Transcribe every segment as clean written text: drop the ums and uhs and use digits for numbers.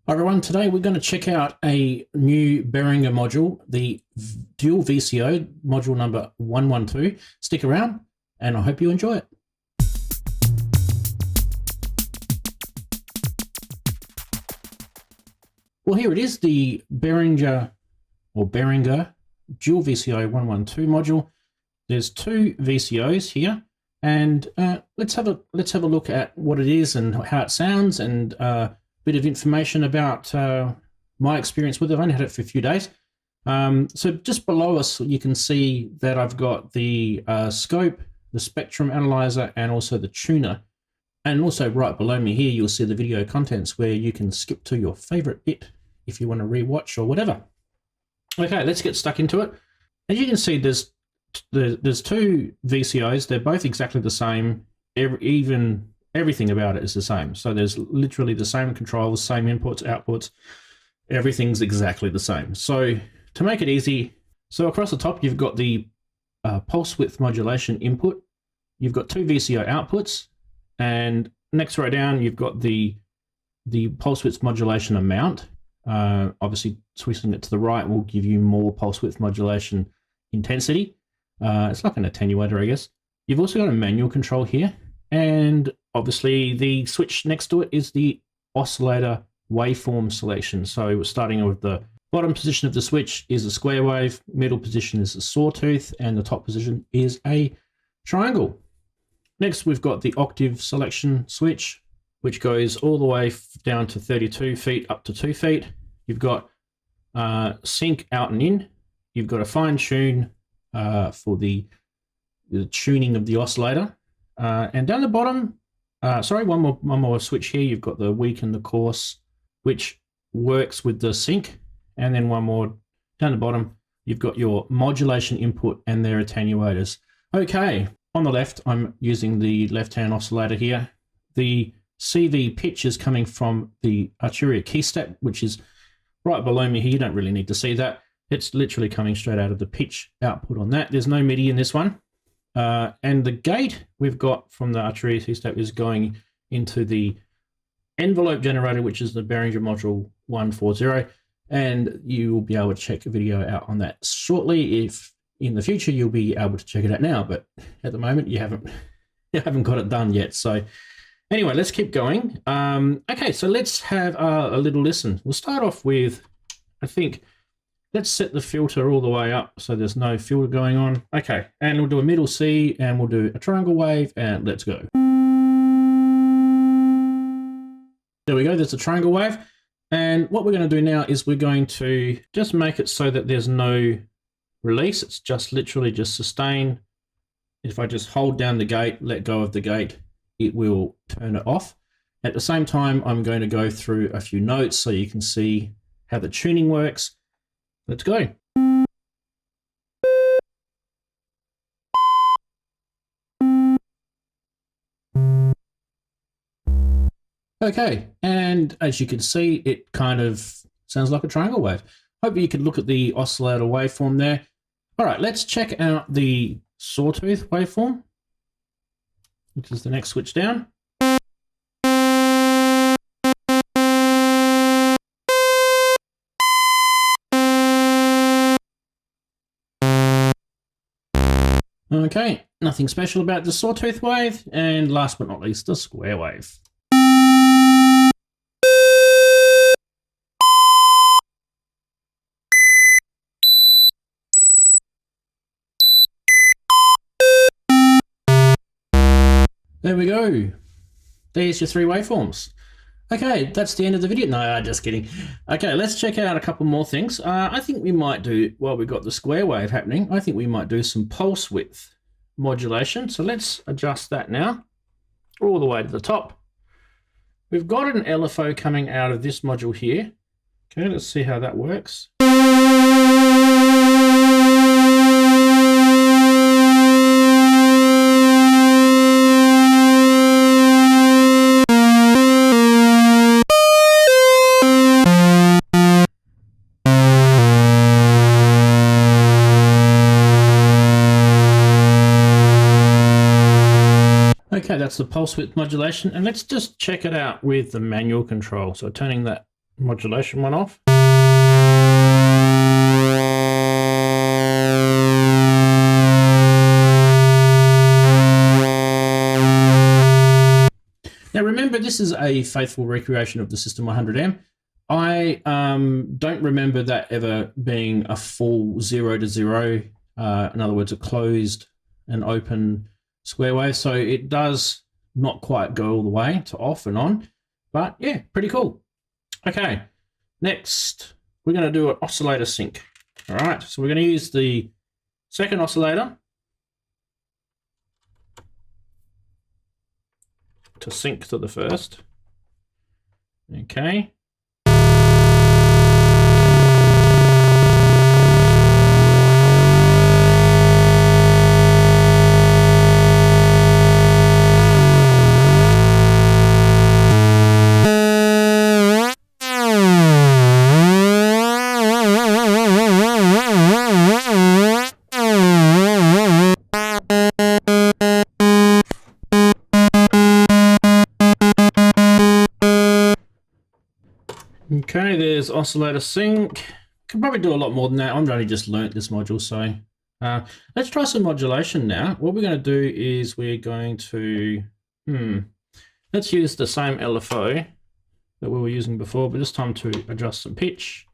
Hi everyone, today we're going to check out a new Behringer module, the Dual VCO module number 112. Stick around and I hope you enjoy it. Well, here it is, the Behringer Dual VCO 112 module. There's two VCOs here, and let's have a look at what it is and how it sounds, and bit of information about my experience with it. I've only had it for a few days. So just below us, you can see that I've got the scope, the spectrum analyzer, and also the tuner. And also right below me here, you'll see the video contents where you can skip to your favorite bit if you want to rewatch or whatever. Okay, let's get stuck into it. As you can see, there's two VCOs. They're both exactly the same. Everything about it is the same. So there's literally the same controls, same inputs, outputs. Everything's exactly the same. So to make it easy, so across the top, you've got the pulse width modulation input. You've got two VCO outputs. And next row down, you've got the pulse width modulation amount. Obviously, switching it to the right will give you more pulse width modulation intensity. It's like an attenuator, I guess. You've also got a manual control here. And obviously, the switch next to it is the oscillator waveform selection. So we're starting with the bottom position of the switch is a square wave, middle position is a sawtooth, and the top position is a triangle. Next, we've got the octave selection switch, which goes all the way down to 32 feet up to 2 feet. You've got sync out and in. You've got a fine tune for the tuning of the oscillator. And down the bottom, one more switch here. You've got the weak and the coarse, which works with the sync. And then one more down the bottom, you've got your modulation input and their attenuators. Okay. On the left, I'm using the left-hand oscillator here. The CV pitch is coming from the Arturia key step, which is right below me here. You don't really need to see that. It's literally coming straight out of the pitch output on that. There's no MIDI in this one. And the gate we've got from the Arturia key step is going into the envelope generator, which is the Behringer module 140. And you will be able to check a video out on that shortly. If in the future, you'll be able to check it out now, but at the moment you haven't got it done yet. So anyway, let's keep going. Okay, so let's have a little listen. We'll start off with, let's set the filter all the way up so there's no filter going on. Okay, and we'll do a middle C and we'll do a triangle wave and let's go. There we go, there's a triangle wave. And what we're going to do now is we're going to just make it so that there's no release. It's just literally just sustain. If I just hold down the gate, let go of the gate, it will turn it off. At the same time, I'm going to go through a few notes so you can see how the tuning works. Let's go. Okay, and as you can see, it kind of sounds like a triangle wave. Hope you can look at the oscillator waveform there. All right, let's check out the sawtooth waveform, which is the next switch down. Okay, nothing special about the sawtooth wave. And last but not least, the square wave. There we go. There's your three waveforms. Okay, that's the end of the video. No, just kidding. Okay, let's check out a couple more things. I think we might do, while we've got the square wave happening, I think we might do some pulse width modulation. So let's adjust that now, all the way to the top. We've got an LFO coming out of this module here. Okay, let's see how that works. Okay, that's the pulse width modulation, and let's just check it out with the manual control. So turning that modulation one off. Now remember, this is a faithful recreation of the System 100M. I don't remember that ever being a full 0 to 0, in other words, a closed and open square wave. So it does not quite go all the way to off and on, but yeah, pretty cool. Okay, next we're going to do an oscillator sync. All right, so we're going to use the second oscillator to sync to the first. Okay. Okay, there's oscillator sync. Could probably do a lot more than that. I've only just learnt this module, so let's try some modulation now. What we're going to do is we're going to let's use the same LFO that we were using before, but this time to adjust some pitch.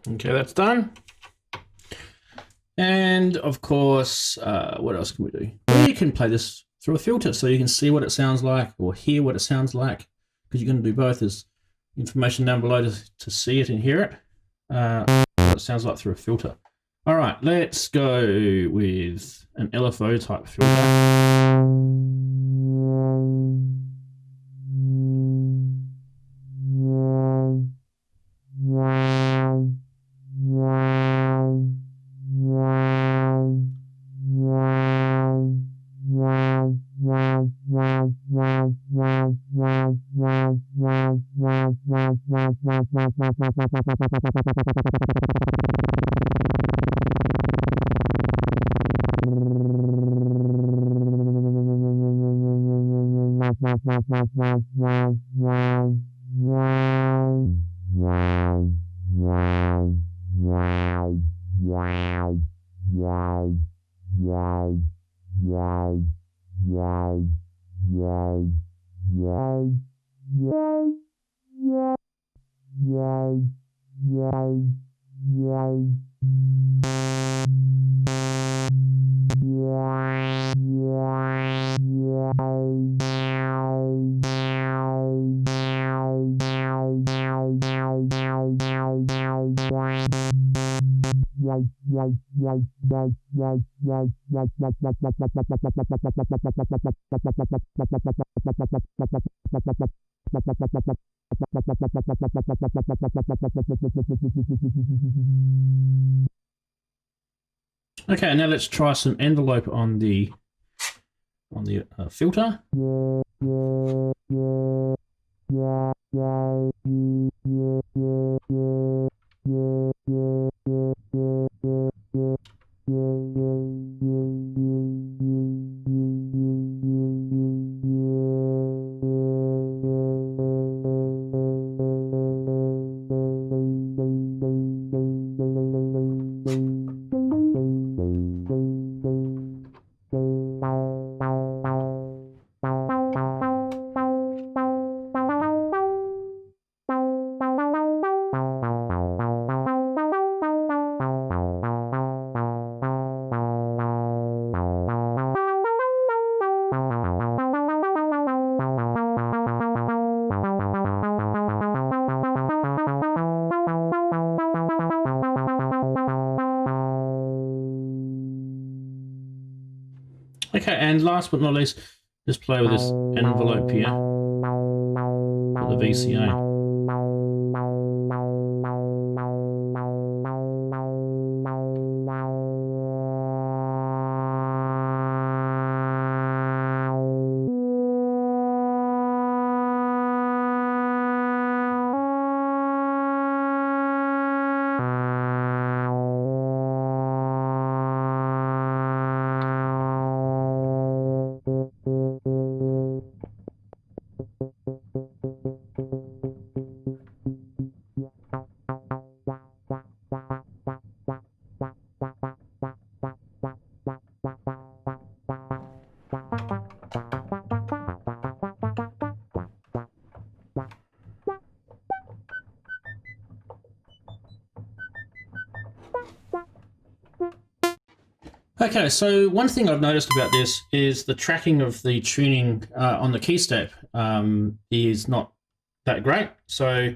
Okay, that's done. And of course, what else can we do? Well, you can play this through a filter so you can see what it sounds like or hear what it sounds like, because you're going to do both. There's information down below to see it and hear it. What it sounds like through a filter. All right, let's go with an LFO type filter. Okay, now let's try some envelope on the filter. Okay, and last but not least, Just play with this envelope here for the VCO. Okay, so one thing I've noticed about this is the tracking of the tuning on the key step is not that great. So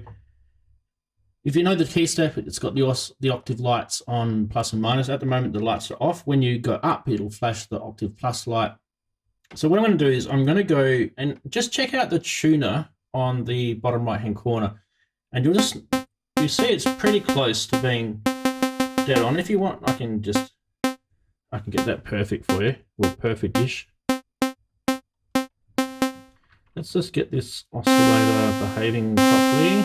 if you know the key step, it's got the octave lights on plus and minus. At the moment, the lights are off. When you go up, it'll flash the octave plus light. So what I'm going to do is I'm going to go and just check out the tuner on the bottom right-hand corner. And you see it's pretty close to being dead on. If you want, I can get that perfect for you, or perfect-ish. Let's just get this oscillator behaving properly.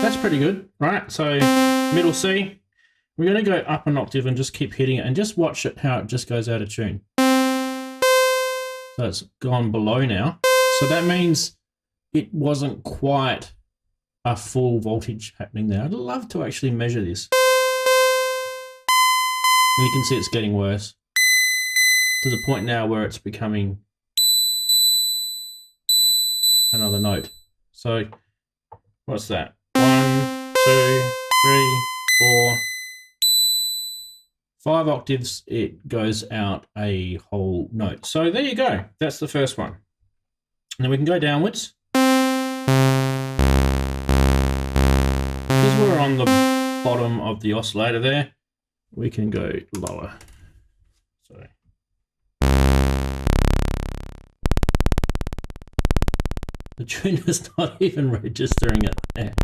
That's pretty good, right? So middle C, we're going to go up an octave and just keep hitting it and just watch it how it just goes out of tune. So it's gone below now. So that means it wasn't quite a full voltage happening there. I'd love to actually measure this. And you can see it's getting worse to the point now where it's becoming another note. So what's that? 1, 2, 3, 4, 5 octaves. It goes out a whole note. So there you go. That's the first one. And then we can go downwards. Because we're on the bottom of the oscillator there, we can go lower. So the tuner's not even registering it there.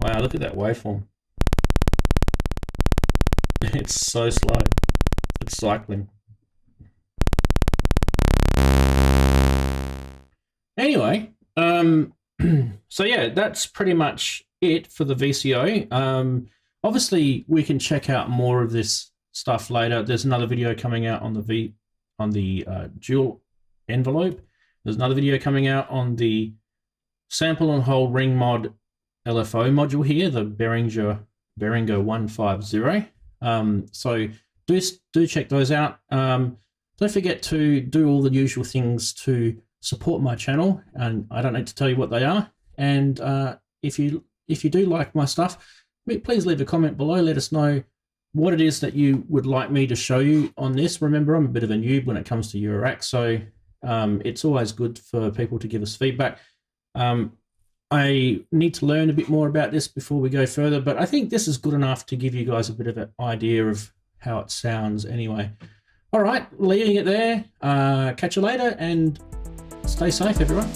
Wow, look at that waveform. It's so slow. It's cycling. Anyway, so yeah, that's pretty much it for the VCO. Obviously, we can check out more of this stuff later. There's another video coming out on the dual envelope. There's another video coming out on the sample and hold ring mod LFO module here, the Behringer 150. So do check those out. Don't forget to do all the usual things to support my channel, and I don't need to tell you what they are. And if you do like my stuff, please leave a comment below. Let us know what it is that you would like me to show you on this. Remember, I'm a bit of a noob when it comes to eurorack, so it's always good for people to give us feedback. I need to learn a bit more about this before we go further, but I think this is good enough to give you guys a bit of an idea of how it sounds anyway. All right, leaving it there. Catch you later and stay safe, everyone.